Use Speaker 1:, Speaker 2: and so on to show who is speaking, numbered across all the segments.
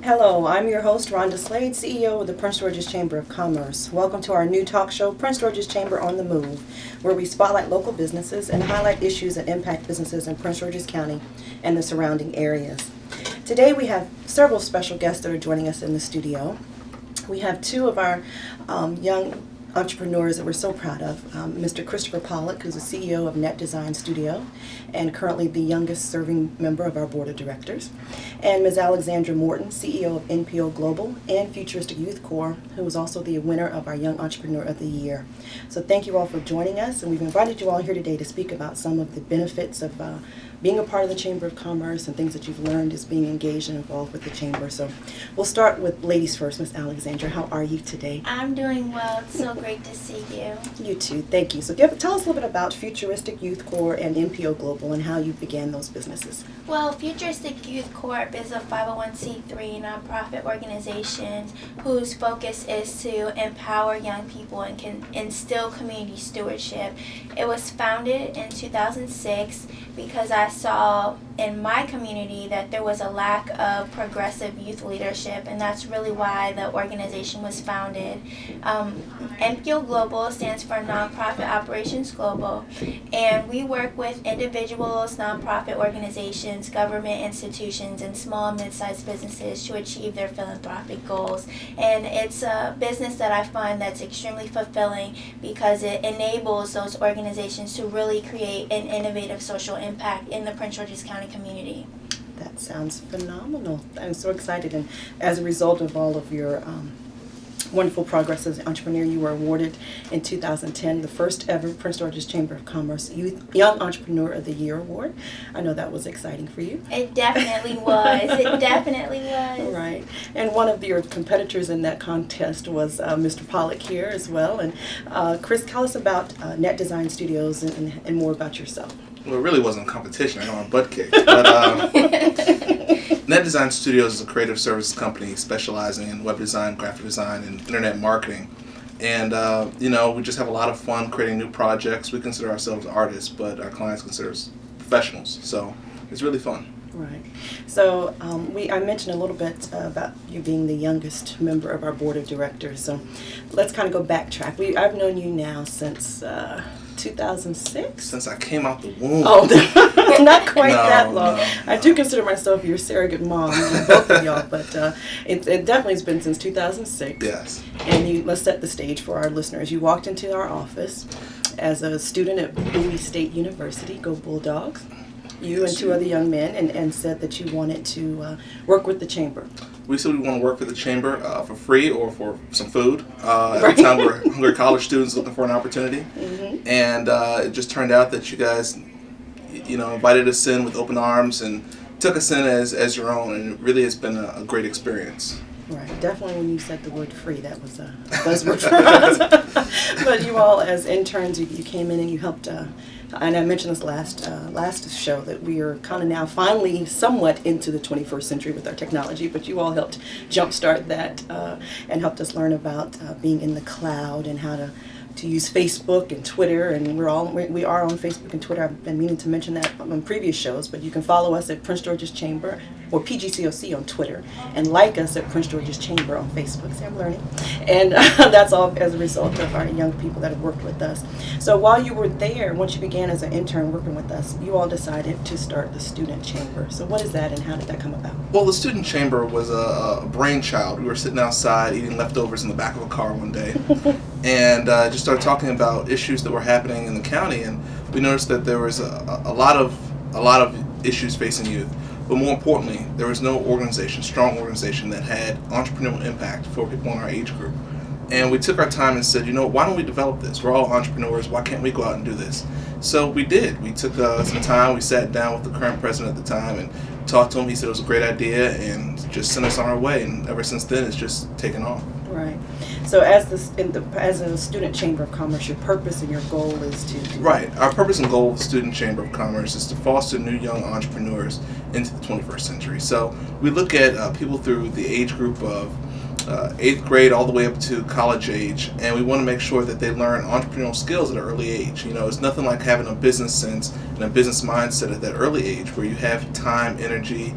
Speaker 1: Hello, I'm your host, Rhonda Slade, CEO of the Prince George's Chamber of Commerce. Welcome to our new talk show, Prince George's Chamber on the Move, where we spotlight local businesses and highlight issues that impact businesses in Prince George's County and the surrounding areas. Today we have several special guests that are joining us in the studio. We have two of our young entrepreneurs that we're so proud of. Mr. Christopher Pollock, who's the CEO of Net Design Studio and currently the youngest serving member of our board of directors. And Ms. Alexandra Morton, CEO of NPO Global and Futuristic Youth Corps, who is also the winner of our Young Entrepreneur of the Year. So thank you all for joining us, and we've invited you all here today to speak about some of the benefits of being a part of the Chamber of Commerce and things that you've learned as being engaged and involved with the Chamber. So we'll start with ladies first. Ms. Alexandra, how are you today?
Speaker 2: I'm doing well. It's so great to see you.
Speaker 1: You too. Thank you. So tell us a little bit about Futuristic Youth Corps and NPO Global and how you began those businesses.
Speaker 2: Well, Futuristic Youth Corps is a 501c3 nonprofit organization whose focus is to empower young people and can instill community stewardship. It was founded in 2006 because I saw in my community that there was a lack of progressive youth leadership, and that's really why the organization was founded. NPO Global stands for Nonprofit Operations Global, and we work with individuals, nonprofit organizations, government institutions, and small and mid-sized businesses to achieve their philanthropic goals. And it's a business that I find that's extremely fulfilling because it enables those organizations to really create an innovative social impact in the Prince George's County community.
Speaker 1: That sounds phenomenal. I'm so excited. And as a result of all of your wonderful progress as an entrepreneur, you were awarded in 2010 the first ever Prince George's Chamber of Commerce Young Entrepreneur of the Year Award. I know that was exciting for you.
Speaker 2: It definitely was. It definitely was.
Speaker 1: Right. And one of your competitors in that contest was Mr. Pollock here as well. And Chris, tell us about Net Design Studios and more about yourself.
Speaker 3: Well, it really wasn't a competition. I got my butt kicked. But Net Design Studios is a creative services company specializing in web design, graphic design, and internet marketing. And, we just have a lot of fun creating new projects. We consider ourselves artists, but our clients consider us professionals. So it's really fun.
Speaker 1: Right. So I mentioned a little bit about you being the youngest member of our board of directors. So let's kind of go backtrack. I've known you now since 2006?
Speaker 3: Since I came out the womb.
Speaker 1: Oh, not quite that long.
Speaker 3: No.
Speaker 1: I do consider myself your surrogate mom, both of y'all, but it definitely has been since 2006.
Speaker 3: Yes.
Speaker 1: And let's set the stage for our listeners. You walked into our office as a student at Bowie State University, go Bulldogs. You and two other young men, and said that you wanted to work with the Chamber.
Speaker 3: We said we want to work for the Chamber for free or for some food. At the time, we were hungry college students looking for an opportunity. Mm-hmm. And it just turned out that you guys, invited us in with open arms and took us in as your own. And it really has been a great experience.
Speaker 1: Right, definitely when you said the word free, that was a buzzword for us. But you all, as interns, you came in and you helped, and I mentioned this last show, that we are kind of now finally somewhat into the 21st century with our technology, but you all helped jumpstart that and helped us learn about being in the cloud and how to use Facebook and Twitter, and we are on Facebook and Twitter. I've been meaning to mention that on previous shows, but you can follow us at Prince George's Chamber or PGCOC on Twitter, and like us at Prince George's Chamber on Facebook. See, I'm learning. And that's all as a result of our young people that have worked with us. So while you were there, once you began as an intern working with us, you all decided to start the Student Chamber. So what is that, and how did that come about?
Speaker 3: Well, the Student Chamber was a brainchild. We were sitting outside eating leftovers in the back of a car one day, and just started talking about issues that were happening in the county, and we noticed that there was a lot of issues facing youth. But more importantly, there was no strong organization that had entrepreneurial impact for people in our age group. And we took our time and said, why don't we develop this? We're all entrepreneurs. Why can't we go out and do this? So we did. We took some time. We sat down with the current president at the time and talked to him. He said it was a great idea and just sent us on our way. And ever since then, it's just taken off.
Speaker 1: Right. So as a Student Chamber of Commerce, your purpose and your goal is to do
Speaker 3: Right. Our purpose and goal of the Student Chamber of Commerce is to foster new young entrepreneurs into the 21st century. So we look at people through the age group of 8th grade all the way up to college age, and we want to make sure that they learn entrepreneurial skills at an early age. It's nothing like having a business sense and a business mindset at that early age where you have time, energy,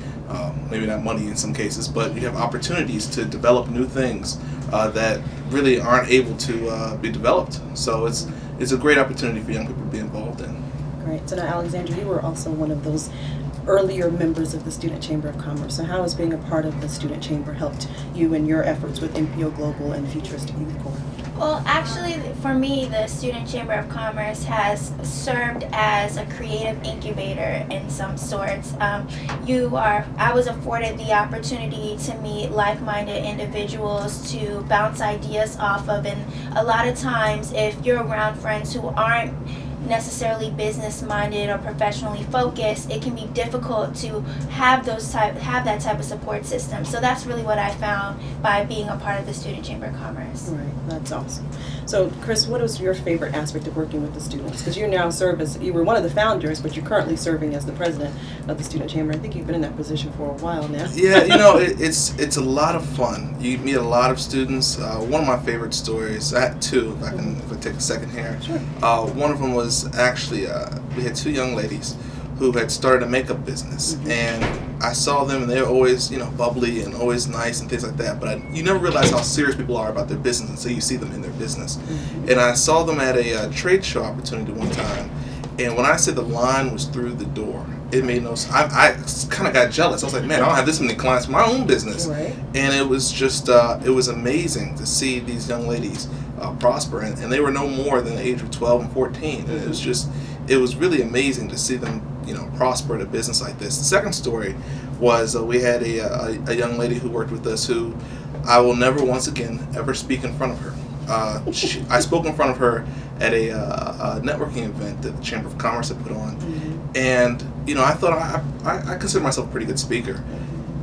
Speaker 3: maybe not money in some cases, but you have opportunities to develop new things that really aren't able to be developed. So it's a great opportunity for young people to be involved in.
Speaker 1: Great. So now, Alexandra, you were also one of those earlier members of the Student Chamber of Commerce. So how has being a part of the Student Chamber helped you in your efforts with NPO Global and Futuristic Youth Corps?
Speaker 2: Well, actually, for me, the Student Chamber of Commerce has served as a creative incubator in some sorts. I was afforded the opportunity to meet like-minded individuals to bounce ideas off of, and a lot of times, if you're around friends who aren't necessarily business-minded or professionally focused, it can be difficult to have that type of support system. So that's really what I found by being a part of the Student Chamber of Commerce.
Speaker 1: Right, that's awesome. So, Chris, what was your favorite aspect of working with the students? Because you now you were one of the founders, but you're currently serving as the president of the Student Chamber. I think you've been in that position for a while now.
Speaker 3: Yeah, it's a lot of fun. You meet a lot of students. One of my favorite stories, I had two, if I take a second here.
Speaker 1: Sure.
Speaker 3: One of them was actually, we had two young ladies who had started a makeup business, and I saw them, and they were always, bubbly and always nice and things like that. But you never realize how serious people are about their business until you see them in their business. And I saw them at a trade show opportunity one time, and when I said the line was through the door, it made no sense. I kind of got jealous. I was like, man, I don't have this many clients for my own business.
Speaker 1: Right.
Speaker 3: And it was just, it was amazing to see these young ladies prosper, and they were no more than the age of 12 and 14. And it was really amazing to see them, prosper at a business like this. The second story was we had a young lady who worked with us who I will never once again ever speak in front of her. I spoke in front of her at a networking event that the Chamber of Commerce had put on, and I thought I consider myself a pretty good speaker.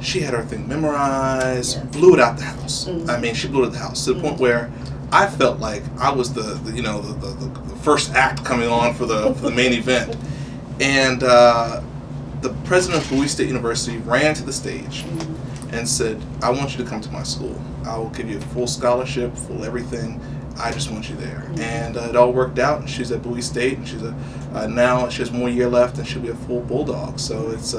Speaker 3: She had her thing memorized, blew it out the house. I mean, she blew it out the house to the point where I felt like I was the first act coming on for the main event. And the president of Bowie State University ran to the stage and said, I want you to come to my school. I will give you a full scholarship, full everything. I just want you there. And it all worked out, and she's at Bowie State, and she's now she has 1 year left, and she'll be a full Bulldog. So it's,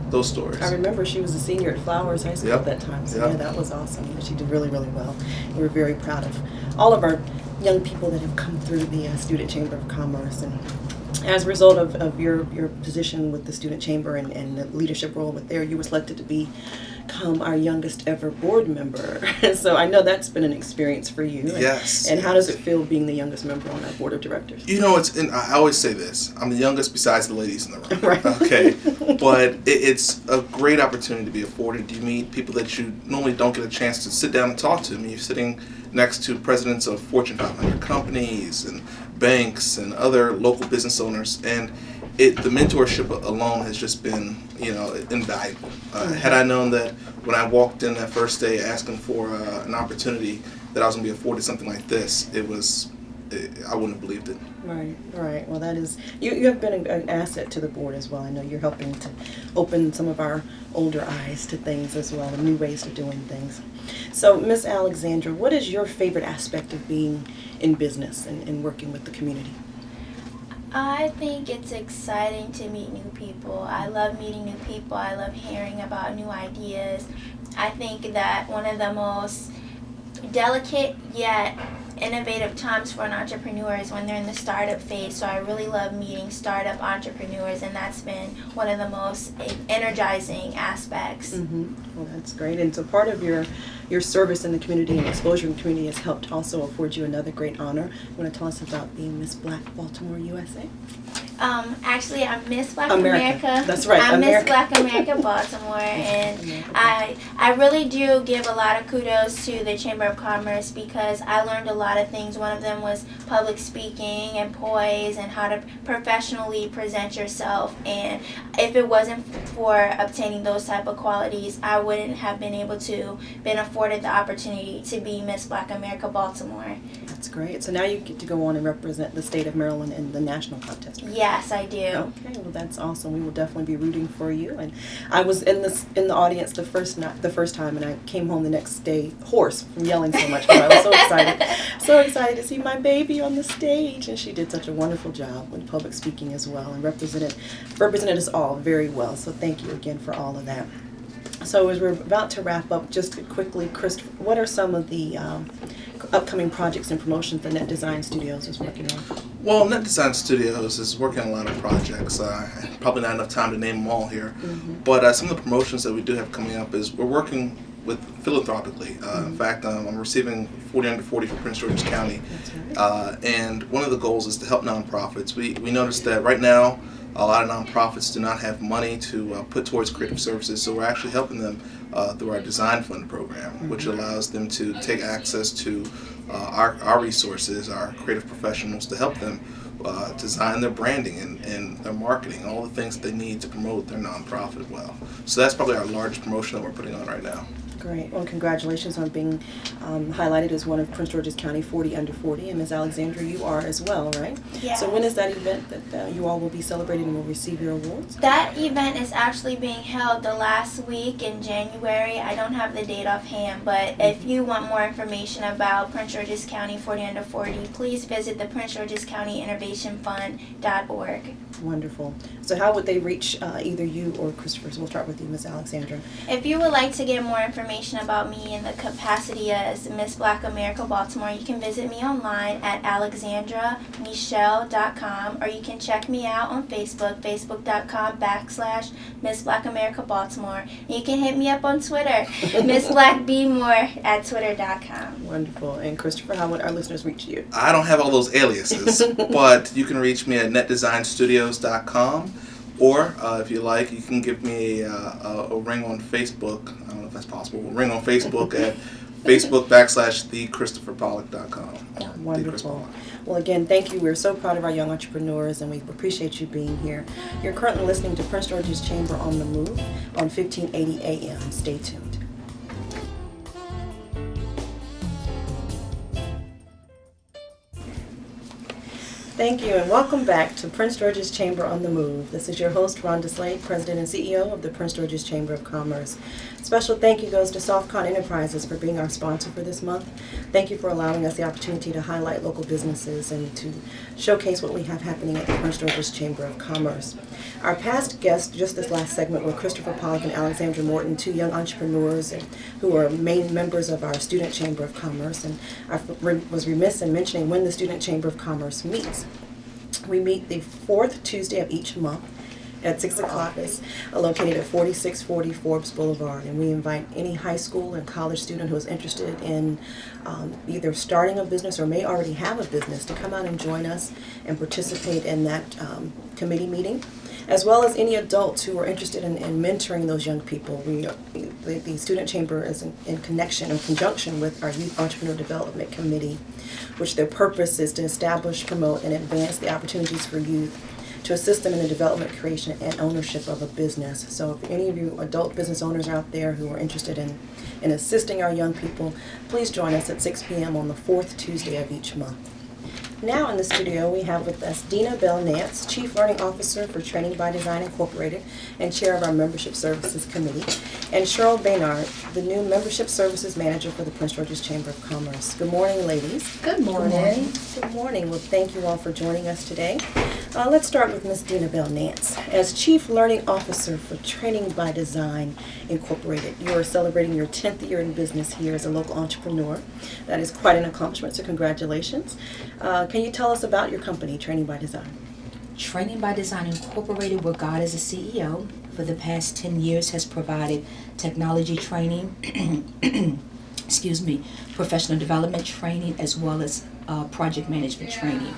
Speaker 3: those stories.
Speaker 1: I remember she was a senior at Flowers High School at that time. So yeah, that was awesome. She did really, really well. We were very proud of all of our young people that have come through the Student Chamber of Commerce. And as a result of your position with the Student Chamber and the leadership role with there, you were selected to become our youngest ever board member. So I know that's been an experience for you.
Speaker 3: Yes.
Speaker 1: And how does it feel being the youngest member on our board of directors?
Speaker 3: I always say this. I'm the youngest besides the ladies in the room.
Speaker 1: Right.
Speaker 3: Okay. But it's a great opportunity to be afforded. You meet people that you normally don't get a chance to sit down and talk to. I mean, you're sitting next to presidents of Fortune 500 companies and banks and other local business owners, and the mentorship alone has just been invaluable. Had I known that when I walked in that first day asking for an opportunity that I was going to be afforded something like this, I wouldn't have believed it.
Speaker 1: Right. Well, that is, you have been an asset to the board as well. I know you're helping to open some of our older eyes to things as well, and new ways of doing things. So, Miss Alexandra, what is your favorite aspect of being in business and working with the community?
Speaker 2: I think it's exciting to meet new people. I love meeting new people. I love hearing about new ideas. I think that one of the most delicate yet innovative times for an entrepreneur is when they're in the startup phase. So I really love meeting startup entrepreneurs, and that's been one of the most energizing aspects.
Speaker 1: Well, that's great. And so part of your service in the community and exposure in the community has helped also afford you another great honor. You want to tell us about being Miss Black Baltimore, USA?
Speaker 2: Actually, I'm Miss Black America.
Speaker 1: That's right.
Speaker 2: I'm Miss Black America Baltimore, and I really do give a lot of kudos to the Chamber of Commerce because I learned a lot of things. One of them was public speaking and poise and how to professionally present yourself. And if it wasn't for obtaining those type of qualities, I wouldn't have been able to been afforded the opportunity to be Miss Black America Baltimore.
Speaker 1: That's great. So now you get to go on and represent the state of Maryland in the national contest, right?
Speaker 2: Yes, I do.
Speaker 1: Okay, well that's awesome. We will definitely be rooting for you. And I was in the audience the first time, and I came home the next day hoarse from yelling so much. But I was so excited to see my baby on the stage, and she did such a wonderful job with public speaking as well, and represented us all very well. So thank you again for all of that. So as we're about to wrap up, just quickly, Christopher, what are some of the upcoming projects and promotions that Net Design Studios is working on?
Speaker 3: Well, Net Design Studios is working on a lot of projects. Probably not enough time to name them all here. But some of the promotions that we do have coming up is we're working with philanthropically. In fact, I'm receiving 40 under 40 for Prince George's County.
Speaker 1: That's right.
Speaker 3: And one of the goals is to help nonprofits. We noticed that right now a lot of nonprofits do not have money to put towards creative services, so we're actually helping them through our Design Fund program, which allows them to take access to our resources, our creative professionals, to help them design their branding and their marketing, all the things that they need to promote their nonprofit well. So that's probably our largest promotion that we're putting on right now.
Speaker 1: Great. Well, congratulations on being highlighted as one of Prince George's County 40 under 40. And Ms. Alexandra, you are as well, right?
Speaker 2: Yes.
Speaker 1: So when is that event that you all will be celebrating and will receive your awards?
Speaker 2: That event is actually being held the last week in January. I don't have the date offhand, but if you want more information about Prince George's County 40 under 40, please visit the Prince George's County InnovationFund.org.
Speaker 1: Wonderful. So how would they reach either you or Christopher? So we'll start with you, Ms. Alexandra.
Speaker 2: If you would like to get more information about me in the capacity as Miss Black America Baltimore, you can visit me online at alexandramichelle.com, or you can check me out on Facebook, facebook.com/Miss Black America Baltimore. You can hit me up on Twitter, Miss Black B More at twitter.com.
Speaker 1: Wonderful. And Christopher, how would our listeners reach you?
Speaker 3: I don't have all those aliases, but you can reach me at netdesignstudios.com, or if you like, you can give me a ring on Facebook. I don't know if that's possible. A ring on Facebook at facebook.com/thechristopherpollock.com.
Speaker 1: Wonderful. Well, again, thank you. We're so proud of our young entrepreneurs, and we appreciate you being here. You're currently listening to Prince George's Chamber on the Move on 1580 AM. Stay tuned. Thank you, and welcome back to Prince George's Chamber on the Move. This is your host, Rhonda Slade, President and CEO of the Prince George's Chamber of Commerce. Special thank you goes to Softcon Enterprises for being our sponsor for this month. Thank you for allowing us the opportunity to highlight local businesses and to showcase what we have happening at the Prince George's Chamber of Commerce. Our past guests, just this last segment, were Christopher Pollock and Alexandra Morton, two young entrepreneurs who are main members of our Student Chamber of Commerce. And I was remiss in mentioning when the Student Chamber of Commerce meets. We meet the fourth Tuesday of each month at 6 o'clock. It's located at 4640 Forbes Boulevard, and we invite any high school and college student who is interested in either starting a business or may already have a business to come out and join us and participate in that committee meeting, as well as any adults who are interested in mentoring those young people. The Student Chamber is in conjunction with our Youth Entrepreneur Development Committee, which their purpose is to establish, promote, and advance the opportunities for youth to assist them in the development, creation, and ownership of a business. So if any of you adult business owners out there who are interested in assisting our young people, please join us at 6 p.m. on the fourth Tuesday of each month. Now in the studio we have with us Dina Bell Nance, Chief Learning Officer for Training by Design Incorporated and Chair of our Membership Services Committee, and Cheryl Baynard, the new Membership Services Manager for the Prince George's Chamber of Commerce. Good morning, ladies.
Speaker 4: Good morning.
Speaker 1: Good morning. Well, thank you all for joining us today. Let's start with Ms. Dina Bell Nance. As Chief Learning Officer for Training by Design Incorporated, you are celebrating your 10th year in business here as a local entrepreneur. That is quite an accomplishment, so congratulations. Can you tell us about your company, Training by Design?
Speaker 4: Training by Design Incorporated, where God is a CEO, for the past 10 years has provided technology training, professional development training, as well as project management training.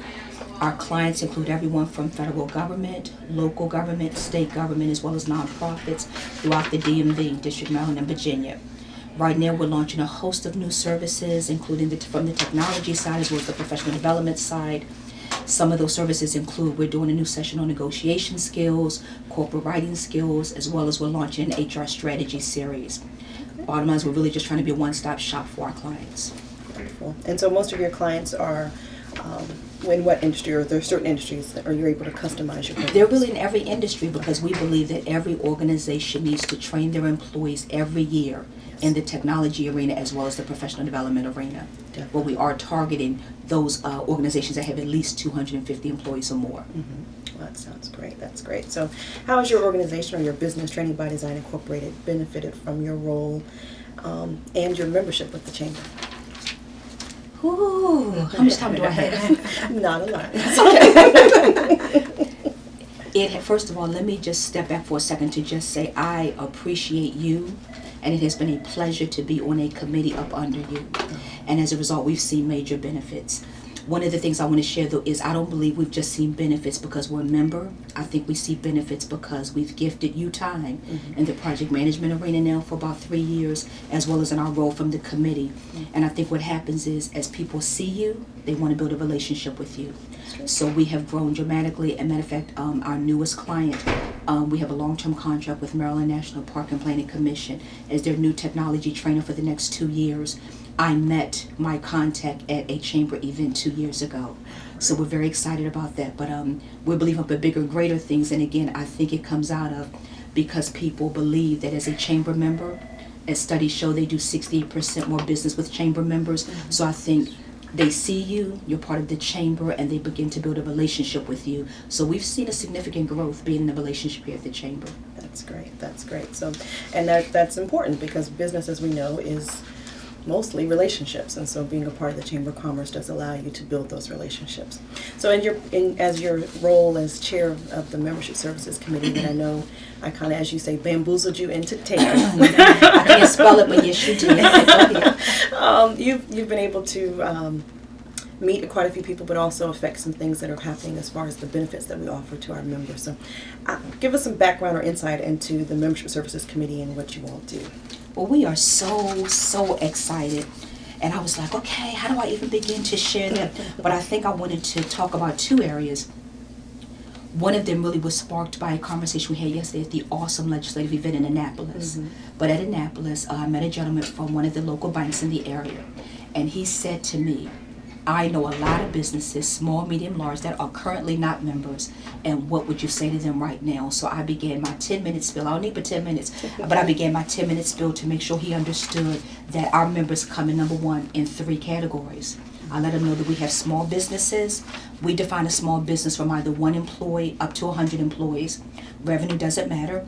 Speaker 4: Our clients include everyone from federal government, local government, state government, as well as nonprofits throughout the DMV, District, Maryland, and Virginia. Right now, we're launching a host of new services, including from the technology side as well as the professional development side. Some of those services include, we're doing a new session on negotiation skills, corporate writing skills, as well as we're launching an HR strategy series. Bottom line is we're really just trying to be a one-stop shop for our clients.
Speaker 1: Wonderful. And so most of your clients are in what industry, or are there certain industries that are you able to customize your programs?
Speaker 4: They're really in every industry because we believe that every organization needs to train their employees every year in the technology arena as well as the professional development arena.
Speaker 1: Definitely.
Speaker 4: But we are targeting those organizations that have at least 250 employees or more.
Speaker 1: Well, that sounds great. That's great. So how has your organization or your business, Training by Design Incorporated, benefited from your role and your membership with the Chamber?
Speaker 4: Ooh, how much time do I have?
Speaker 1: Not a lot.
Speaker 4: First of all, let me just step back for a second to just say I appreciate you, and it has been a pleasure to be on a committee up under you. And as a result, we've seen major benefits. One of the things I want to share, though, is I don't believe we've just seen benefits because we're a member. I think we see benefits because we've gifted you time in the project management arena now for about 3 years, as well as in our role from the committee. And I think what happens is, as people see you, they want to build a relationship with you. So we have grown dramatically. And matter of fact, our newest client, we have a long-term contract with Maryland National Park and Planning Commission as their new technology trainer for the next 2 years. I met my contact at a chamber event 2 years ago. So we're very excited about that. But we believe up in bigger and greater things. And again, I think it comes out of because people believe that as a chamber member, as studies show, they do 68% more business with chamber members. So I think they see you, you're part of the chamber, and they begin to build a relationship with you. So we've seen a significant growth being in the relationship here at the chamber.
Speaker 1: That's great. That's great. So, and that's important because business, as we know, is mostly relationships, and so being a part of the Chamber of Commerce does allow you to build those relationships. So as your role as chair of the Membership Services Committee, that I know I kind of, as you say, bamboozled you into taking.
Speaker 4: I can't spell it, but yes, you did.
Speaker 1: You've been able to meet quite a few people, but also affect some things that are happening as far as the benefits that we offer to our members. So give us some background or insight into the Membership Services Committee and what you all do.
Speaker 4: Well, we are so excited. And I was like, okay, how do I even begin to share that? But I think I wanted to talk about 2 areas. One of them really was sparked by a conversation we had yesterday at the awesome legislative event in Annapolis. But at Annapolis, I met a gentleman from one of the local banks in the area. And he said to me, I know a lot of businesses, small, medium, large, that are currently not members, and what would you say to them right now? So I began my 10-minute spiel. I don't need but 10 minutes, but I began my 10-minute spiel to make sure he understood that our members come in, number 1, in 3 categories. I let him know that we have small businesses. We define a small business from either 1 employee up to 100 employees. Revenue doesn't matter.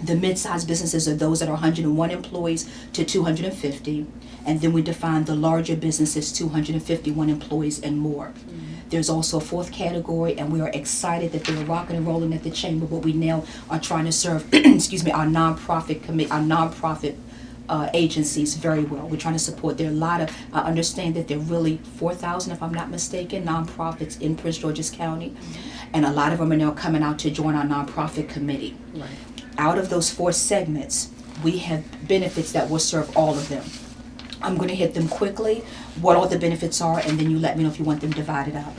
Speaker 4: The mid-sized businesses are those that are 101 employees to 250. And then we define the larger businesses, 251 employees and more. There's also a 4th category, and we are excited that they're rocking and rolling at the chamber, but we now are trying to serve, our nonprofit agencies very well. We're trying to support. There are a lot of, I understand that there are really 4,000, if I'm not mistaken, nonprofits in Prince George's County, and a lot of them are now coming out to join our nonprofit committee.
Speaker 1: Right.
Speaker 4: Out of those 4 segments, we have benefits that will serve all of them. I'm going to hit them quickly, what all the benefits are, and then you let me know if you want them divided up.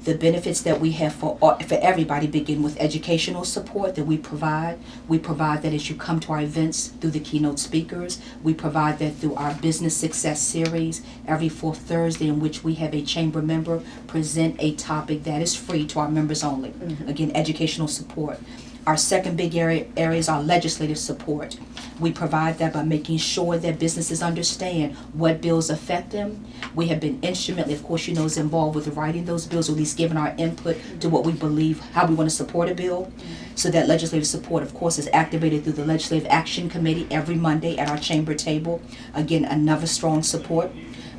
Speaker 4: The benefits that we have for everybody begin with educational support that we provide. We provide that as you come to our events through the keynote speakers. We provide that through our business success series every 4th Thursday, in which we have a chamber member present a topic that is free to our members only. Again, educational support. Our second big area is our legislative support. We provide that by making sure that businesses understand what bills affect them. We have been instrumentally, of course, involved with writing those bills, or at least giving our input to what we believe, how we want to support a bill. So that legislative support, of course, is activated through the Legislative Action Committee every Monday at our chamber table. Again, another strong support.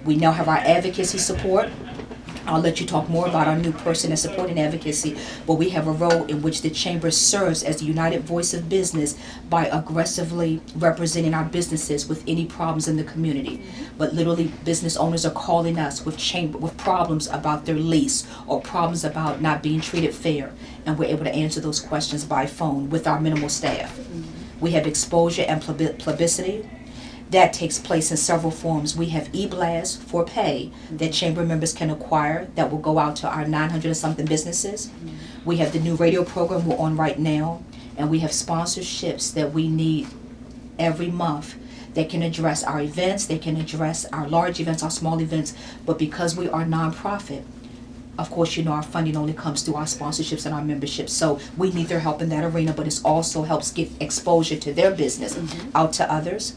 Speaker 4: We now have our advocacy support. I'll let you talk more about our new person that's supporting advocacy, but we have a role in which the chamber serves as the united voice of business by aggressively representing our businesses with any problems in the community. But literally, business owners are calling us with problems about their lease or problems about not being treated fair, and we're able to answer those questions by phone with our minimal staff. We have exposure and publicity. That takes place in several forms. We have e-blasts for pay that chamber members can acquire that will go out to our 900 and something businesses. We have the new radio program we're on right now, and we have sponsorships that we need every month that can address our events, they can address our large events, our small events, but because we are nonprofit, of course, our funding only comes through our sponsorships and our memberships. So we need their help in that arena, but it also helps get exposure to their business out to others.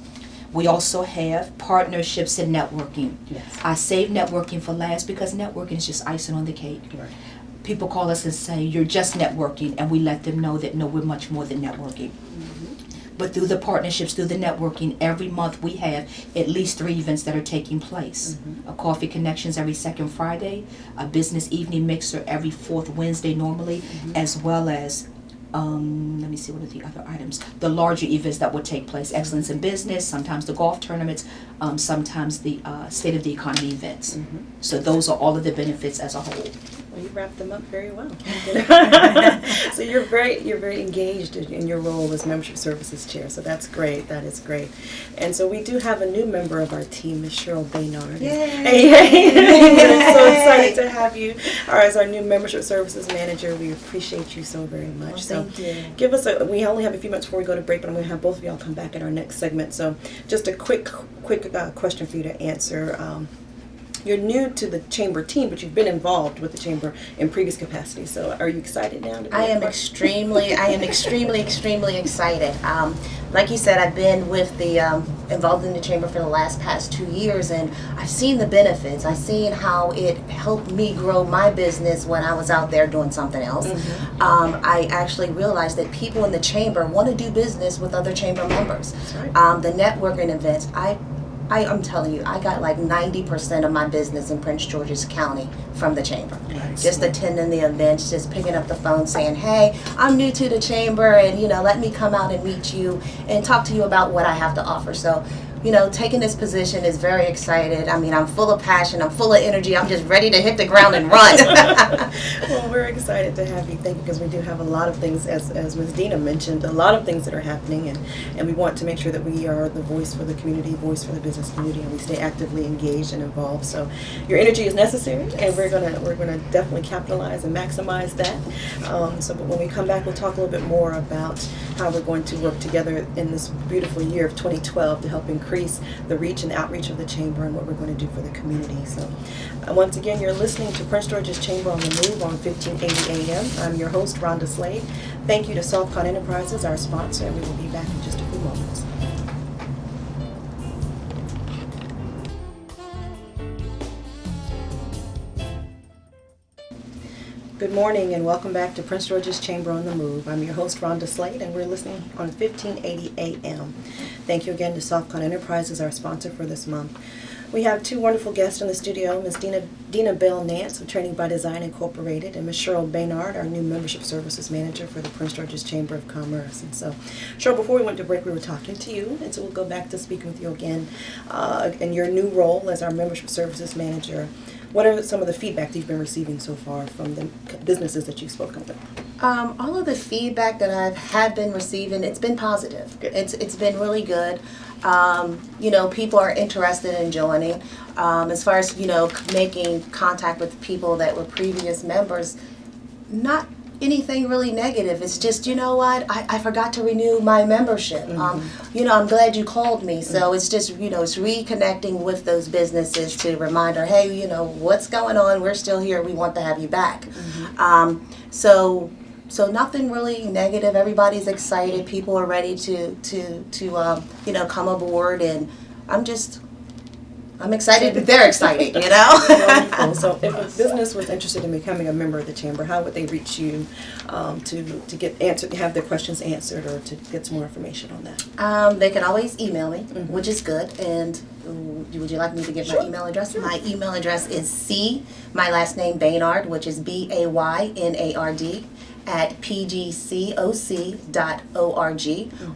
Speaker 4: We also have partnerships and networking.
Speaker 1: Yes.
Speaker 4: I save networking for last because networking is just icing on the cake.
Speaker 1: Right.
Speaker 4: People call us and say, you're just networking, and we let them know that no, we're much more than networking. But through the partnerships, through the networking, every month we have at least 3 events that are taking place. A Coffee Connections every second Friday, a Business Evening Mixer every fourth Wednesday normally, as well as, let me see, what are the other items? The larger events that would take place, Excellence in Business, sometimes the golf tournaments, sometimes the State of the Economy events. So those are all of the benefits as a whole.
Speaker 1: Well, you wrapped them up very well. So you're very engaged in your role as membership services chair. So that's great. That is great. And so we do have a new member of our team, Ms. Cheryl Baynard.
Speaker 5: Yay!
Speaker 1: We're so excited to have you as our new membership services manager. We appreciate you so very much.
Speaker 5: Well, thank you.
Speaker 1: Give us we only have a few minutes before we go to break, but I'm going to have both of y'all come back in our next segment. So just a quick question for you to answer. You're new to the chamber team, but you've been involved with the chamber in previous capacities. So are you excited now? To be
Speaker 5: I am
Speaker 1: a part?
Speaker 5: extremely excited. Like you said, I've been with the involved in the chamber for the past 2 years, and I've seen the benefits. I've seen how it helped me grow my business when I was out there doing something else. I actually realized that people in the chamber want to do business with other chamber members.
Speaker 1: That's right.
Speaker 5: The networking events, I'm telling you, I got like 90% of my business in Prince George's County from the chamber.
Speaker 1: Nice.
Speaker 5: Just attending the events, just picking up the phone saying, hey, I'm new to the chamber, and let me come out and meet you and talk to you about what I have to offer. So, taking this position is very excited. I mean, I'm full of passion, I'm full of energy, I'm just ready to hit the ground and run.
Speaker 1: Well, we're excited to have you. Thank you, because we do have a lot of things, as Ms. Dina mentioned, a lot of things that are happening, and we want to make sure that we are the voice for the community, voice for the business community, and we stay actively engaged and involved. So your energy is necessary, and we're gonna definitely capitalize and maximize that. But when we come back, we'll talk a little bit more about how we're going to work together in this beautiful year of 2012 to help increase the reach and outreach of the chamber and what we're going to do for the community. So once again, you're listening to Prince George's Chamber on the Move on 1580 AM. I'm your host, Rhonda Slade. Thank you to Softcon Enterprises, our sponsor, and we will be back in just a few moments. Good morning and welcome back to Prince George's Chamber on the Move. I'm your host, Rhonda Slade, and we're listening on 1580 AM. Thank you again to Softcon Enterprises, our sponsor for this month. We have 2 wonderful guests in the studio, Ms. Dina Bell Nance of Training by Design Incorporated, and Ms. Cheryl Baynard, our new membership services manager for the Prince George's Chamber of Commerce. And so, Cheryl, before we went to break, we were talking to you, and so we'll go back to speaking with you again in your new role as our membership services manager. What are some of the feedback that you've been receiving so far from the businesses that you've spoken with?
Speaker 5: All of the feedback that I have been receiving, it's been positive.
Speaker 1: Good.
Speaker 5: It's been really good. People are interested in joining. As far as, making contact with people that were previous members, not anything really negative. It's just, I forgot to renew my membership. I'm glad you called me. So it's just, it's reconnecting with those businesses to remind her, hey, what's going on? We're still here. We want to have you back. So nothing really negative. Everybody's excited. People are ready to come aboard, and I'm excited that they're excited,
Speaker 1: Wonderful. So if a business was interested in becoming a member of the chamber, how would they reach you to have their questions answered or to get some more information on that?
Speaker 5: They can always email me, which is good. And would you like me to give my email address? Sure. My email address is my last name Baynard, which is BAYNARD at pgcoc.org,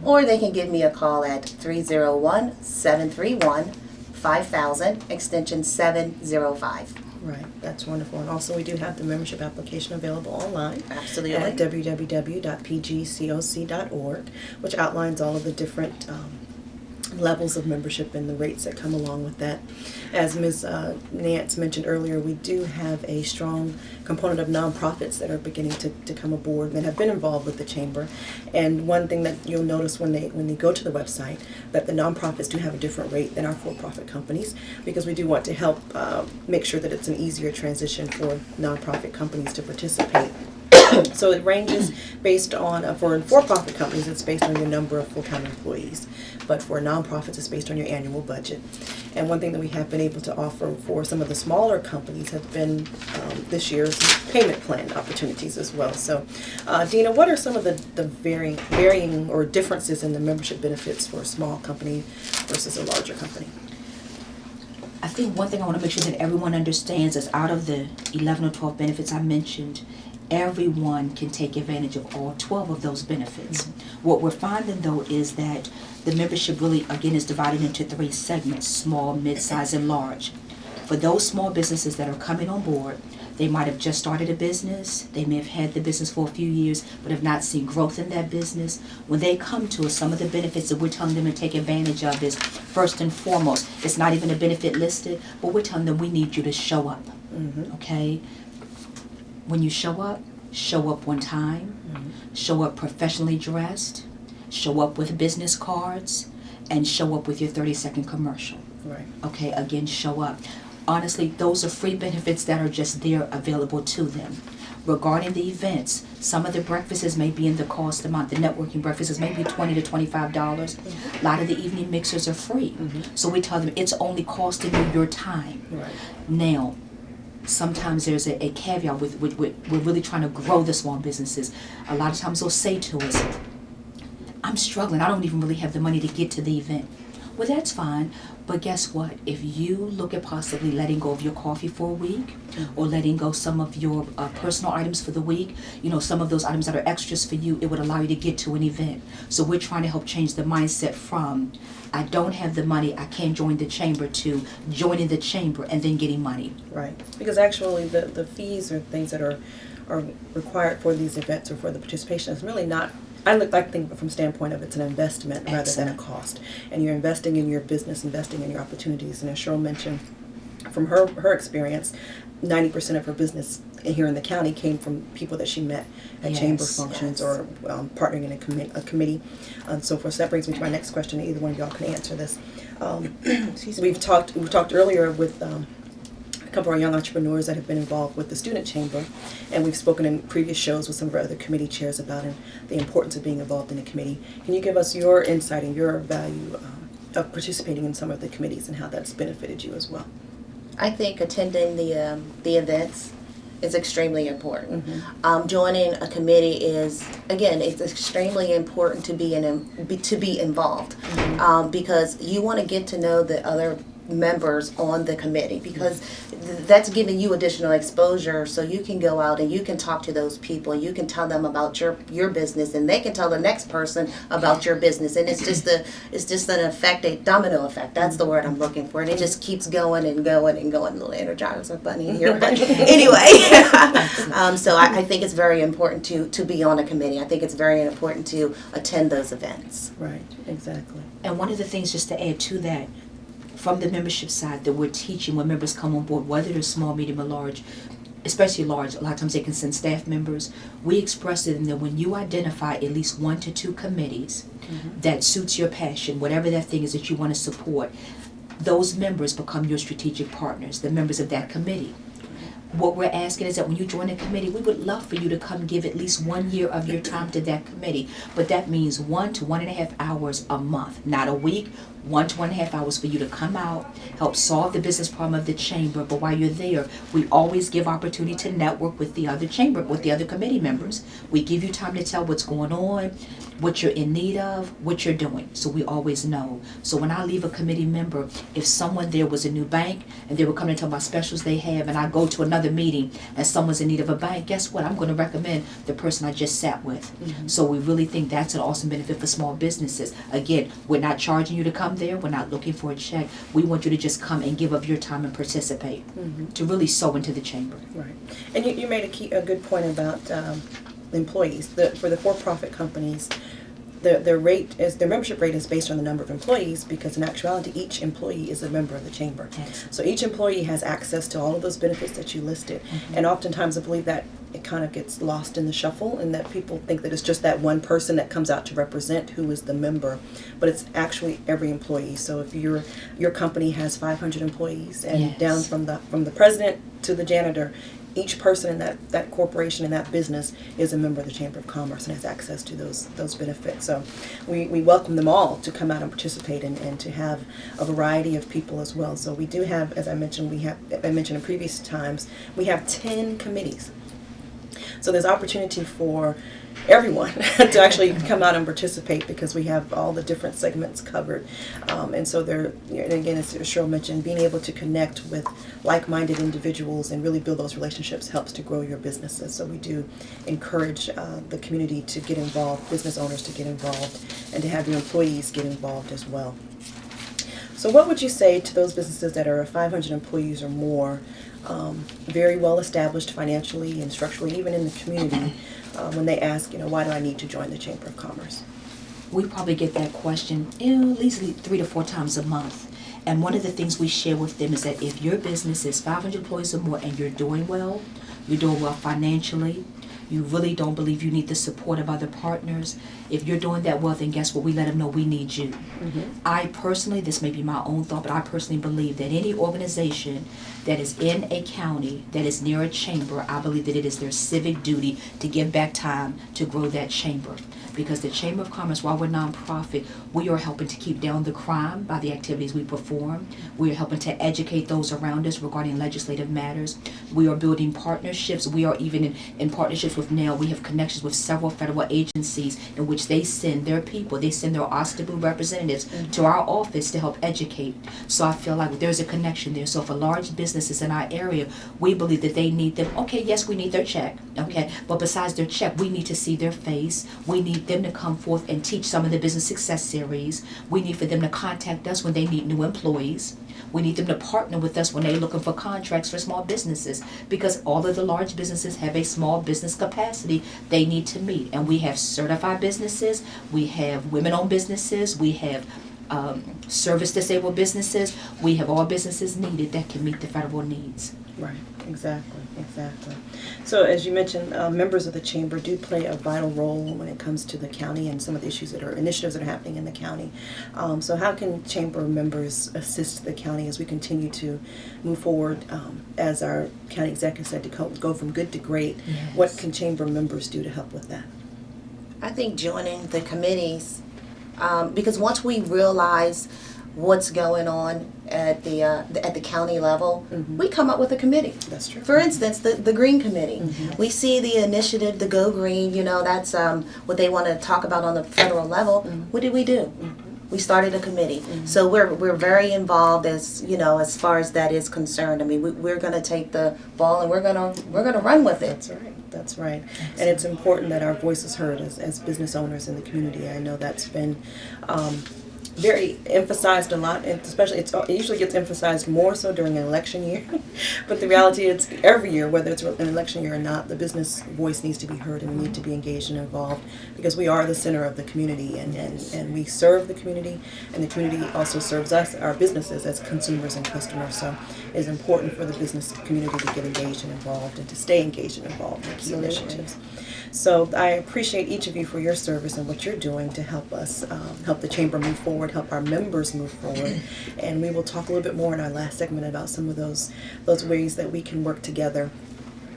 Speaker 5: or they can give me a call at 301-731-5000, extension 705.
Speaker 1: Right, that's wonderful. And also we do have the membership application available online.
Speaker 5: Absolutely.
Speaker 1: At www.pgcoc.org, which outlines all of the different levels of membership and the rates that come along with that. As Ms. Nance mentioned earlier, we do have a strong component of nonprofits that are beginning to come aboard that have been involved with the chamber. And one thing that you'll notice when they go to the website, that the nonprofits do have a different rate than our for-profit companies, because we do want to help make sure that it's an easier transition for nonprofit companies to participate. So it ranges based on, for for-profit companies, it's based on your number of full-time employees. But for nonprofits, it's based on your annual budget. And one thing that we have been able to offer for some of the smaller companies have been this year's payment plan opportunities as well. So, Dina, what are some of the varying or differences in the membership benefits for a small company versus a larger company?
Speaker 4: I think one thing I want to make sure that everyone understands is out of the 11 or 12 benefits I mentioned, everyone can take advantage of all 12 of those benefits. What we're finding, though, is that the membership really, again, is divided into 3 segments: small, mid-size, and large. For those small businesses that are coming on board, they might have just started a business, they may have had the business for a few years, but have not seen growth in that business. When they come to us, some of the benefits that we're telling them to take advantage of is, first and foremost, it's not even a benefit listed, but we're telling them we need you to show up, okay? When you show up on time, show up professionally dressed, show up with business cards, and show up with your 30-second commercial.
Speaker 1: Right.
Speaker 4: Okay, again, show up. Honestly, those are free benefits that are just there available to them. Regarding the events, some of the breakfasts may be in the cost amount. The networking breakfasts may be $20 to $25. A lot of the evening mixers are free. So we tell them it's only costing you your time.
Speaker 1: Right.
Speaker 4: Now, sometimes there's a caveat with we're really trying to grow the small businesses. A lot of times they'll say to us, I'm struggling, I don't even really have the money to get to the event. Well, that's fine, but guess what? If you look at possibly letting go of your coffee for a week, or letting go some of your personal items for the week, some of those items that are extras for you, it would allow you to get to an event. So we're trying to help change the mindset from, I don't have the money, I can't join the chamber, to joining the chamber and then getting money.
Speaker 1: Right, because actually the fees or things that are required for these events or for the participation is really not, I think from the standpoint of it's an investment rather than a cost. And you're investing in your business, investing in your opportunities. And as Cheryl mentioned, from her experience, 90% of her business here in the county came from people that she met at chamber functions or partnering in a committee and so forth. So that brings me to my next question. Either one of y'all can answer this. We've talked earlier with a couple of our young entrepreneurs that have been involved with the student chamber, and we've spoken in previous shows with some of our other committee chairs about the importance of being involved in a committee. Can you give us your insight and your value of participating in some of the committees and how that's benefited you as well?
Speaker 5: I think attending the events is extremely important. Joining a committee is, again, it's extremely important to be involved because you want to get to know the other members on the committee, because that's giving you additional exposure, so you can go out and you can talk to those people and you can tell them about your business, and they can tell the next person about your business, and it's just an effect, a domino effect. That's the word I'm looking for, and it just keeps going and going and going. The little Energizer bunny in here, but anyway, so I think it's very important to be on a committee. I think it's very important to attend those events.
Speaker 1: Right, exactly.
Speaker 4: And one of the things, just to add to that, from the membership side, that we're teaching when members come on board, whether they're small, medium, or large, especially large, a lot of times they can send staff members. We express to them that when you identify at least 1 to 2 committees that suits your passion, whatever that thing is that you want to support, those members become your strategic partners, the members of that committee. What we're asking is that when you join a committee, we would love for you to come give at least 1 year of your time to that committee. But that means 1 to 1.5 hours a month, not a week, 1 to 1.5 hours for you to come out, help solve the business problem of the chamber. But while you're there, we always give opportunity to network with the other chamber, with the other committee members. We give you time to tell what's going on, what you're in need of, what you're doing, so we always know. So when I leave a committee member, if someone there was a new bank and they were coming to tell about specials they have, and I go to another meeting and someone's in need of a bank, guess what? I'm going to recommend the person I just sat with. So we really think that's an awesome benefit for small businesses. Again, we're not charging you to come there. We're not looking for a check. We want you to just come and give of your time and participate, to really sow into the chamber.
Speaker 1: Right. And you made a good point about employees. For the for-profit companies, their membership rate is based on the number of employees, because in actuality each employee is a member of the chamber.
Speaker 4: Excellent.
Speaker 1: So each employee has access to all of those benefits that you listed. And oftentimes I believe that it kind of gets lost in the shuffle, and that people think that it's just that one person that comes out to represent who is the member, but it's actually every employee. So if your company has 500 employees, and
Speaker 4: Yes.
Speaker 1: down from the president to the janitor, each person in that corporation, in that business, is a member of the Chamber of Commerce and has access to those benefits. So we welcome them all to come out and participate, and to have a variety of people as well. So we do have, as I mentioned in previous times, we have 10 committees. So there's opportunity for everyone to actually come out and participate, because we have all the different segments covered. And so and again, as Cheryl mentioned, being able to connect with like-minded individuals and really build those relationships helps to grow your businesses. So we do encourage the community to get involved, business owners to get involved, and to have your employees get involved as well. So what would you say to those businesses that are 500 employees or more, very well established financially and structurally, even in the community, when they ask, why do I need to join the Chamber of Commerce?
Speaker 4: We probably get that question at least 3 to 4 times a month. And one of the things we share with them is that if your business is 500 employees or more and you're doing well financially, you really don't believe you need the support of other partners, if you're doing that well, then guess what? We let them know we need you. I personally, this may be my own thought, but I personally believe that any organization that is in a county, that is near a chamber, I believe that it is their civic duty to give back time to grow that chamber. Because the Chamber of Commerce, while we're nonprofit, we are helping to keep down the crime by the activities we perform. We are helping to educate those around us regarding legislative matters. We are building partnerships. We are even in partnerships with NAIL. We have connections with several federal agencies in which they send their people, they send their OSTABU representatives to our office to help educate. So I feel like there's a connection there. So for large businesses in our area, we believe that they need them. Okay, yes, we need their check. Okay, but besides their check, we need to see their face. We need them to come forth and teach some of the business success series. We need for them to contact us when they need new employees. We need them to partner with us when they're looking for contracts for small businesses, because all of the large businesses have a small business capacity they need to meet. And we have certified businesses, we have women-owned businesses, we have service disabled businesses. We have all businesses needed that can meet the federal needs.
Speaker 1: Right, exactly. So as you mentioned, members of the chamber do play a vital role when it comes to the county and some of the initiatives that are happening in the county. So how can chamber members assist the county as we continue to move forward, as our county executive said, to go from good to great?
Speaker 4: Yes.
Speaker 1: What can chamber members do to help with that?
Speaker 5: I think joining the committees, because once we realize what's going on at the county level, we come up with a committee.
Speaker 1: That's true.
Speaker 5: For instance, the Green Committee. We see the initiative, the Go Green, that's what they want to talk about on the federal level. What did we do? We started a committee. So we're very involved as far as that is concerned. I mean, we're going to take the ball and we're going to run with it.
Speaker 1: That's right. And it's important that our voice is heard as business owners in the community. I know that's been very emphasized a lot, and especially it usually gets emphasized more so during an election year. But the reality is, every year, whether it's an election year or not, the business voice needs to be heard, and we need to be engaged and involved, because we are the center of the community, and we serve the community, and the community also serves us, our businesses, as consumers and customers. So it's important for the business community to get engaged and involved, and to stay engaged and involved in key initiatives. So I appreciate each of you for your service and what you're doing to help us, help the chamber move forward, help our members move forward. And we will talk a little bit more in our last segment about some of those ways that we can work together,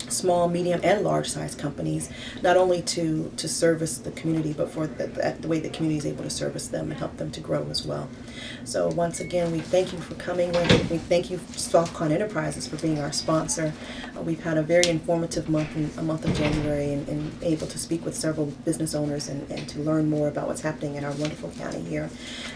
Speaker 1: small, medium, and large-sized companies, not only to service the community, but for the way the community is able to service them and help them to grow as well. So once again, we thank you for coming. We thank you, Softcon Enterprises, for being our sponsor. We've had a very informative month of January, and able to speak with several business owners and to learn more about what's happening in our wonderful county here.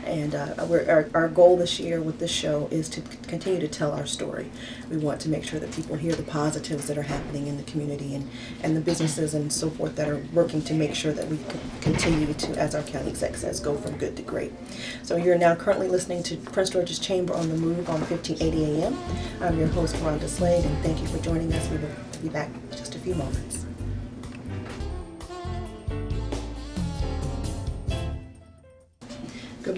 Speaker 1: And our goal this year with this show is to continue to tell our story. We want to make sure that people hear the positives that are happening in the community, and the businesses and so forth that are working to make sure that we continue to, as our county exec says, go from good to great. So you're now currently listening to Prince George's Chamber on the Move on 1580 AM. I'm your host, Rhonda Slade, and thank you for joining us. We will be back in just a few moments.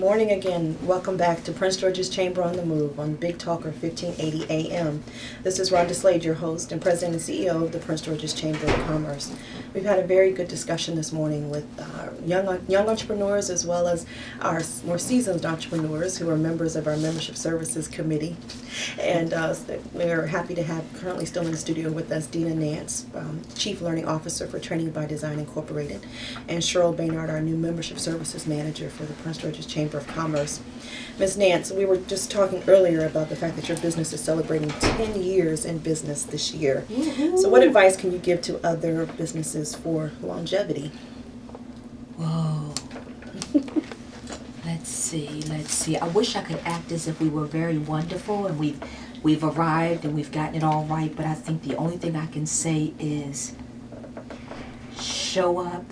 Speaker 1: Good morning again. Welcome back to Prince George's Chamber on the Move on Big Talker 1580 AM. This is Rhonda Slade, your host and president and CEO of the Prince George's Chamber of Commerce. We've had a very good discussion this morning with young entrepreneurs as well as our more seasoned entrepreneurs who are members of our Membership Services Committee. And we're happy to have currently still in the studio with us Dina Nance, Chief Learning Officer for Training by Design Incorporated, and Cheryl Baynard, our new Membership Services Manager for the Prince George's Chamber of Commerce. Ms. Nance, we were just talking earlier about the fact that your business is celebrating 10 years in business this year.
Speaker 4: Woo-hoo.
Speaker 1: So what advice can you give to other businesses for longevity?
Speaker 4: Whoa. Let's see. I wish I could act as if we were very wonderful and we've arrived and we've gotten it all right, but I think the only thing I can say is show up,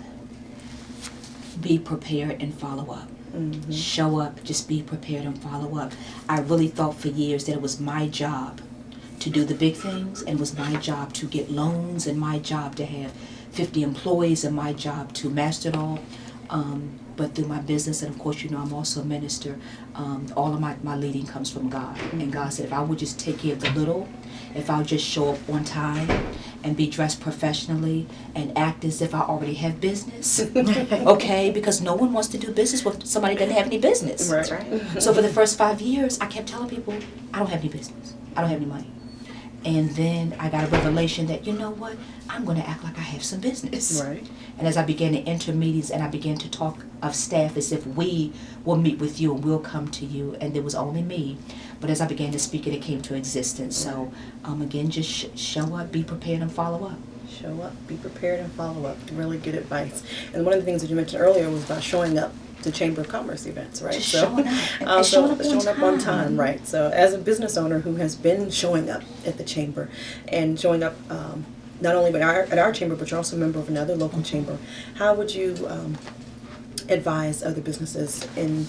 Speaker 4: be prepared, and follow up.
Speaker 1: Mm-hmm.
Speaker 4: Show up, just be prepared and follow up. I really thought for years that it was my job to do the big things, and it was my job to get loans, and my job to have 50 employees, and my job to master it all. But through my business, and of course, you know, I'm also a minister, all of my leading comes from God. And God said, if I would just take care of the little, if I'll just show up on time and be dressed professionally and act as if I already have business, okay? Because no one wants to do business with somebody that doesn't have any business.
Speaker 1: Right.
Speaker 5: That's right.
Speaker 4: So for the first 5 years, I kept telling people, I don't have any business. I don't have any money. And then I got a revelation that, you know what, I'm going to act like I have some business.
Speaker 1: Right.
Speaker 4: And as I began to enter meetings and I began to talk of staff as if we will meet with you and we'll come to you, and there was only me. But as I began to speak it came to existence. So again, just show up, be prepared, and follow up.
Speaker 1: Show up, be prepared, and follow up. Really good advice. And one of the things that you mentioned earlier was about showing up to Chamber of Commerce events, right?
Speaker 4: Just showing up. And
Speaker 1: showing up on time, right? So as a business owner who has been showing up at the chamber and showing up not only at our chamber, but you're also a member of another local chamber, how would you advise other businesses in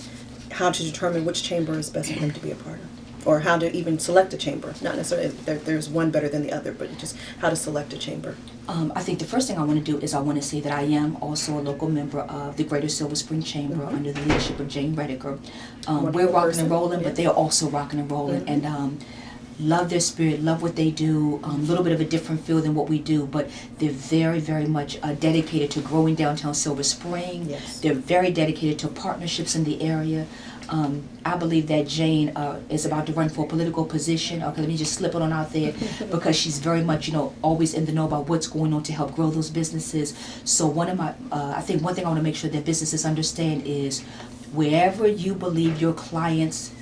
Speaker 1: how to determine which chamber is best for them to be a part of? Or how to even select a chamber? Not necessarily there's one better than the other, but just how to select a chamber.
Speaker 4: I think the first thing I want to do is I want to say that I am also a local member of the Greater Silver Spring Chamber under the leadership of Jane Rediker. We're rocking and rolling, but they're also rocking and rolling. And love their spirit, love what they do, a little bit of a different feel than what we do, but they're very, very much dedicated to growing downtown Silver Spring.
Speaker 1: Yes.
Speaker 4: They're very dedicated to partnerships in the area. I believe that Jane is about to run for a political position. Okay, let me just slip it on out there because she's very much, you know, always in the know about what's going on to help grow those businesses. So I think one thing I want to make sure that businesses understand is wherever you believe your clients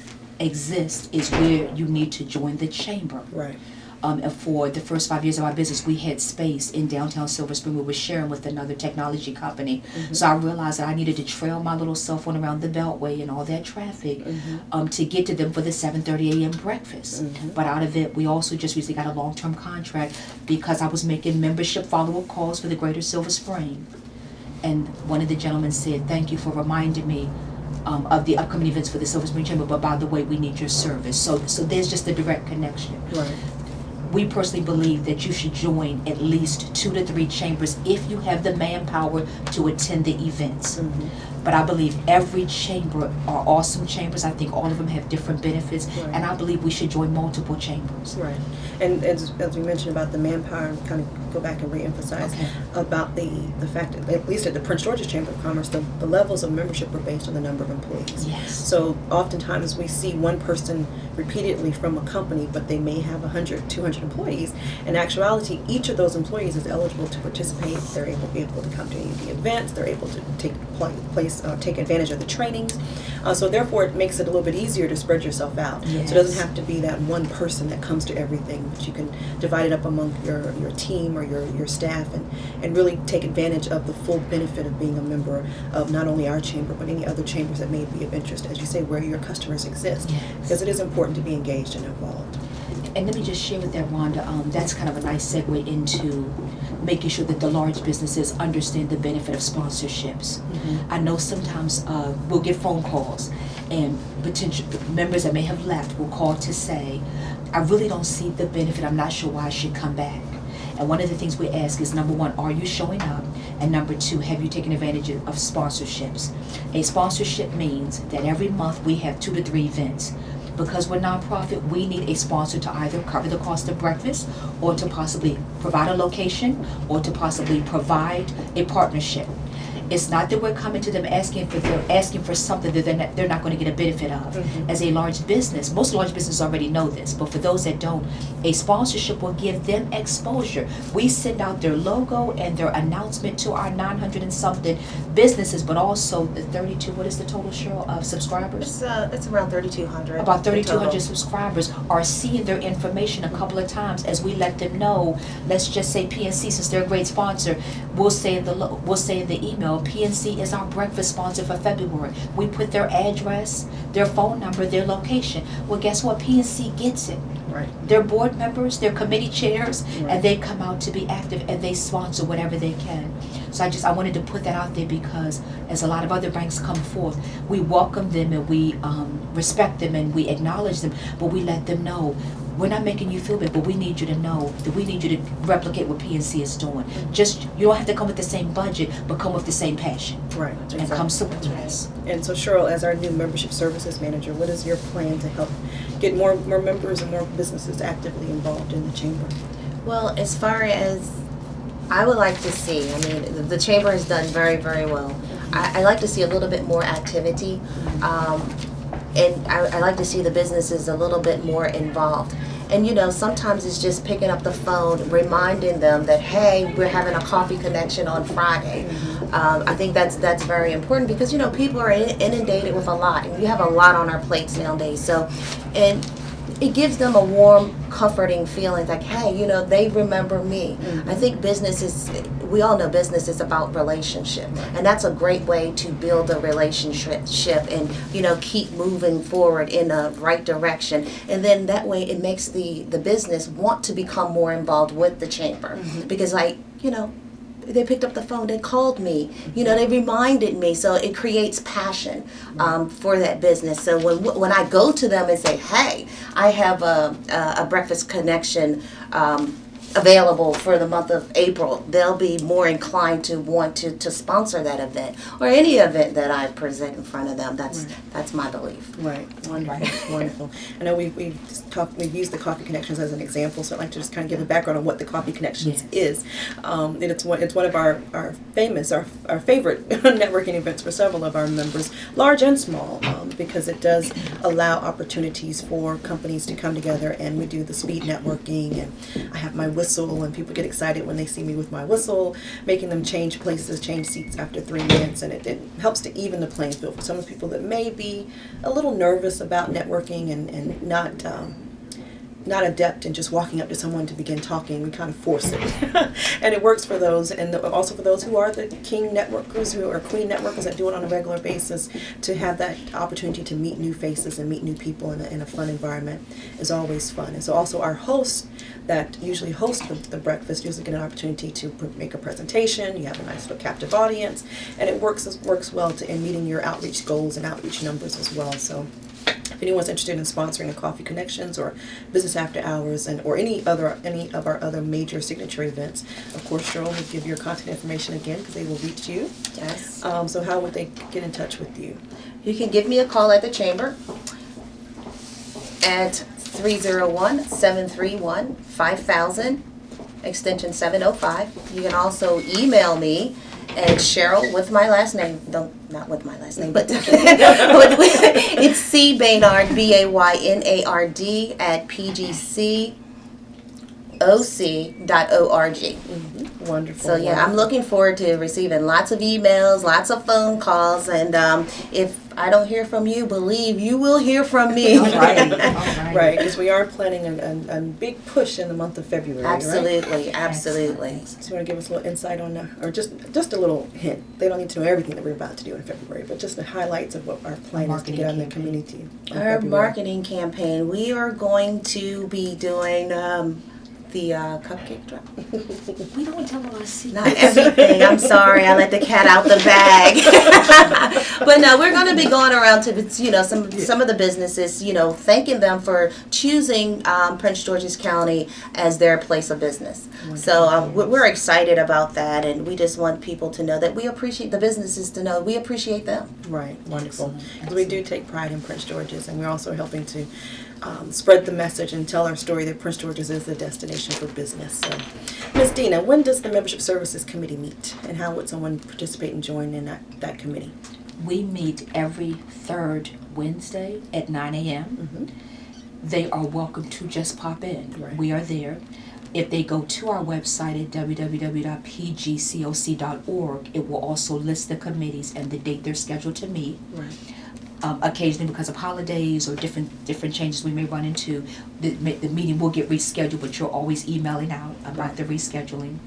Speaker 4: exist is where you need to join the chamber.
Speaker 1: Right.
Speaker 4: And for the first 5 years of our business, we had space in downtown Silver Spring. We were sharing with another technology company. So I realized that I needed to trail my little cell phone around the Beltway and all that traffic to get to them for the 7:30 a.m. breakfast. But out of it, we also just recently got a long-term contract because I was making membership follow-up calls for the Greater Silver Spring. And one of the gentlemen said, thank you for reminding me of the upcoming events for the Silver Spring Chamber, but by the way, we need your service. So there's just a direct connection.
Speaker 1: Right.
Speaker 4: We personally believe that you should join at least 2 to 3 chambers if you have the manpower to attend the events. But I believe every chamber are awesome chambers. I think all of them have different benefits,
Speaker 1: Right.
Speaker 4: and I believe we should join multiple chambers.
Speaker 1: Right. And as we mentioned about the manpower, kind of go back and reemphasize about the fact that at least at the Prince George's Chamber of Commerce, the levels of membership are based on the number of employees.
Speaker 4: Yes.
Speaker 1: So oftentimes we see one person repeatedly from a company, but they may have 100, 200 employees. In actuality, each of those employees is eligible to participate. They're able to come to any of the events. They're able to take advantage of the trainings. So therefore, it makes it a little bit easier to spread yourself out.
Speaker 4: Yes.
Speaker 1: So it doesn't have to be that one person that comes to everything, but you can divide it up among your team or your staff and really take advantage of the full benefit of being a member of not only our chamber, but any other chambers that may be of interest, as you say, where your customers exist.
Speaker 4: Yes.
Speaker 1: Because it is important to be engaged and involved.
Speaker 4: And let me just share with that, Rhonda, that's kind of a nice segue into making sure that the large businesses understand the benefit of sponsorships. I know sometimes we'll get phone calls and potential members that may have left will call to say, I really don't see the benefit, I'm not sure why I should come back. And one of the things we ask is, number one, are you showing up? And number two, have you taken advantage of sponsorships? A sponsorship means that every month we have 2 to 3 events. Because we're nonprofit, we need a sponsor to either cover the cost of breakfast, or to possibly provide a location, or to possibly provide a partnership. It's not that we're coming to them asking for something that they're not going to get a benefit of.
Speaker 1: Mm-hmm.
Speaker 4: As a large business, most large businesses already know this, but for those that don't, a sponsorship will give them exposure. We send out their logo and their announcement to our 900 and something businesses, but also the 32, what is the total, Cheryl, of subscribers?
Speaker 5: It's around 3,200.
Speaker 4: About
Speaker 5: in
Speaker 4: 3,200
Speaker 5: total.
Speaker 4: subscribers are seeing their information a couple of times as we let them know. Let's just say PNC, since they're a great sponsor, we'll say in the email, PNC is our breakfast sponsor for February. We put their address, their phone number, their location. Well, guess what? PNC gets it.
Speaker 1: Right.
Speaker 4: They're board members, they're committee chairs,
Speaker 1: Right.
Speaker 4: and they come out to be active and they sponsor whatever they can. So I wanted to put that out there because as a lot of other banks come forth, we welcome them and we respect them and we acknowledge them, but we let them know we're not making you feel bad, but we need you to know that we need you to replicate what PNC is doing. Just, you don't have to come with the same budget, but come with the same passion.
Speaker 1: Right.
Speaker 4: And come support us.
Speaker 1: And so Cheryl, as our new membership services manager, what is your plan to help get more members and more businesses actively involved in the chamber?
Speaker 5: Well, as far as I would like to see, I mean, the chamber has done very, very well. I like to see a little bit more activity, and I like to see the businesses a little bit more involved. And you know, sometimes it's just picking up the phone, reminding them that, hey, we're having a coffee connection on Friday. I think that's very important because, you know, people are inundated with a lot, and we have a lot on our plates nowadays. So, and it gives them a warm, comforting feeling like, hey, you know, they remember me. I think business is, we all know business is about relationship. And that's a great way to build a relationship and, you know, keep moving forward in the right direction. And then that way it makes the business want to become more involved with the chamber. Because, like, you know, they picked up the phone, they called me, you know, they reminded me. So it creates passion for that business. So when I go to them and say, hey, I have a breakfast connection available for the month of April, they'll be more inclined to want to sponsor that event or any event that I present in front of them. That's my belief.
Speaker 1: Right. Wonderful. Wonderful. I know we've used the Coffee Connections as an example, so I'd like to just kind of give a background on what the Coffee Connections is. And it's one of our favorite networking events for several of our members, large and small, because it does allow opportunities for companies to come together, and we do the speed networking, and I have my whistle, and people get excited when they see me with my whistle, making them change places, change seats after 3 minutes, and it helps to even the playing field for some of the people that may be a little nervous about networking and not adept in just walking up to someone to begin talking. We kind of force it. And it works for those, and also for those who are the king networkers, who are queen networkers that do it on a regular basis, to have that opportunity to meet new faces and meet new people in a fun environment is always fun. And so also our hosts that usually host the breakfast usually get an opportunity to make a presentation. You have a nice little captive audience, and it works well in meeting your outreach goals and outreach numbers as well. So if anyone's interested in sponsoring a Coffee Connections or Business After Hours or any of our other major signature events, of course, Cheryl will give your contact information again because they will reach you.
Speaker 5: Yes.
Speaker 1: So how would they get in touch with you?
Speaker 5: You can give me a call at the chamber at 301-731-5000, extension 705. You can also email me at Cheryl with my last name. Not with my last name, but it's C Baynard, BAYNARD at pgcoc.org.
Speaker 1: Wonderful.
Speaker 5: So yeah, I'm looking forward to receiving lots of emails, lots of phone calls, and if I don't hear from you, believe you will hear from me.
Speaker 4: All right.
Speaker 1: Right, because we are planning a big push in the month of February.
Speaker 5: Absolutely,
Speaker 1: Right?
Speaker 5: absolutely.
Speaker 1: So you want to give us a little insight on that, or just a little hint? They don't need to know everything that we're about to do in February, but just the highlights of what our plan is to get out in the community. in
Speaker 5: Our
Speaker 1: February.
Speaker 5: marketing campaign, we are going to be doing The cupcake drop.
Speaker 4: We don't tell our secrets.
Speaker 5: Not everything. I'm sorry, I let the cat out the bag. But no, we're going to be going around to some of the businesses, thanking them for choosing Prince George's County as their place of business. So we're excited about that, and we just want people to know that we appreciate the businesses to know we appreciate them.
Speaker 1: Right, wonderful.
Speaker 4: Excellent,
Speaker 1: 'Cause we do take pride in Prince George's, and we're also helping to spread the message and tell our story that Prince George's is the destination for business. So, Ms. Dina, when does the Membership Services Committee meet, and how would someone participate and join in that committee?
Speaker 4: We meet every third Wednesday at 9 a.m.
Speaker 1: Mm-hmm.
Speaker 4: They are welcome to just pop in.
Speaker 1: Right.
Speaker 4: We are there. If they go to our website at www.pgcoc.org, it will also list the committees and the date they're scheduled to meet.
Speaker 1: Right.
Speaker 4: Occasionally, because of holidays or different changes we may run into, the meeting will get rescheduled, but you're always emailing out about the rescheduling.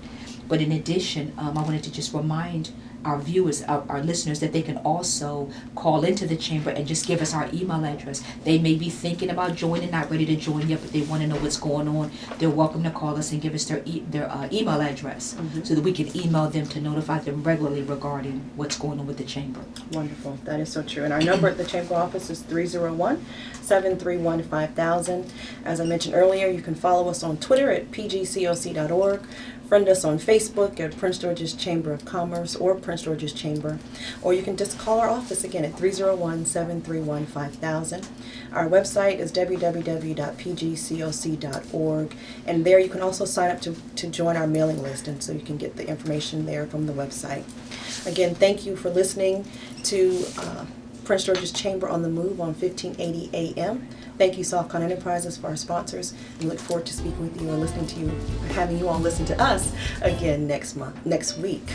Speaker 4: But in addition, I wanted to just remind our viewers, our listeners, that they can also call into the chamber and just give us our email address. They may be thinking about joining, not ready to join yet, but they want to know what's going on. They're welcome to call us and give us their email address, so that we can email them to notify them regularly regarding what's going on with the chamber.
Speaker 1: Wonderful. That is so true. And our number at the Chamber office is 301-731-5000. As I mentioned earlier, you can follow us on Twitter at pgcoc.org. Friend us on Facebook at Prince George's Chamber of Commerce or Prince George's Chamber. Or you can just call our office again at 301-731-5000. Our website is www.pgcoc.org. And there you can also sign up to join our mailing list. And so you can get the information there from the website. Again, thank you for listening to Prince George's Chamber on the Move on 1580 AM. Thank you, Softcon Enterprises, for our sponsors. We look forward to speaking with you and listening to you, having you all listen to us again next week.